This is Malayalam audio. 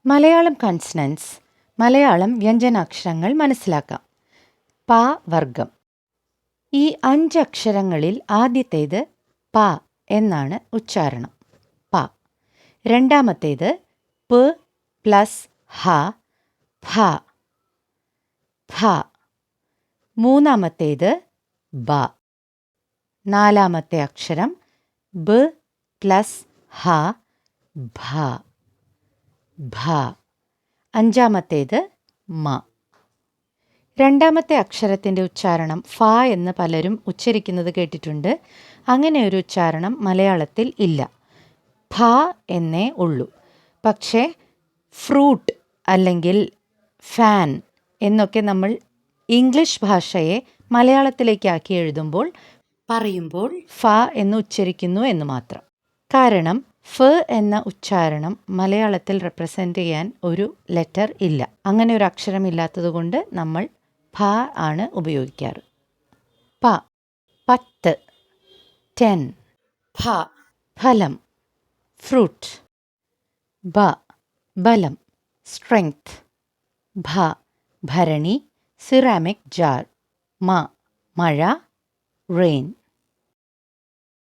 മലയാളം കൺസണൻസ്, മലയാളം വ്യഞ്ജനാക്ഷരങ്ങൾ മനസ്സിലാക്കാം. പ വർഗം. ഈ 5 അക്ഷരങ്ങളിൽ ആദ്യത്തേത് പ എന്നാണ് ഉച്ചാരണം. പ. രണ്ടാമത്തേത് പ് പ്ലസ് ഹ, ഭ, ഭ. മൂന്നാമത്തേത് ബ. നാലാമത്തെ അക്ഷരം ബ് പ്ലസ് ഹ, ഭ, ഭ. അഞ്ചാമത്തേത് മ. രണ്ടാമത്തെ അക്ഷരത്തിൻ്റെ ഉച്ചാരണം ഫ എന്ന് പലരും ഉച്ചരിക്കുന്നത് കേട്ടിട്ടുണ്ട്. അങ്ങനെ ഒരു ഉച്ചാരണം മലയാളത്തിൽ ഇല്ല. ഭ എന്നേ ഉള്ളൂ. പക്ഷേ ഫ്രൂട്ട് അല്ലെങ്കിൽ ഫാൻ എന്നൊക്കെ നമ്മൾ ഇംഗ്ലീഷ് ഭാഷയെ മലയാളത്തിലേക്കാക്കി എഴുതുമ്പോൾ പറയുമ്പോൾ ഫ എന്ന് ഉച്ചരിക്കുന്നു എന്ന് മാത്രം. കാരണം ഫ് എന്ന ഉച്ചാരണം മലയാളത്തിൽ റെപ്രസെൻ്റ് ചെയ്യാൻ ഒരു ലെറ്റർ ഇല്ല. അങ്ങനെ ഒരു അക്ഷരം ഇല്ലാത്തതുകൊണ്ട് നമ്മൾ ഭ ആണ് ഉപയോഗിക്കാറ്. പ. പത്ത്, 10. ഭ. ഫലം, ഫ്രൂട്ട്. ബ. ബലം, സ്ട്രെങ്ത്. ഭ. ഭരണി, സിറാമിക് ജാർ. മ. മഴ, റെയിൻ.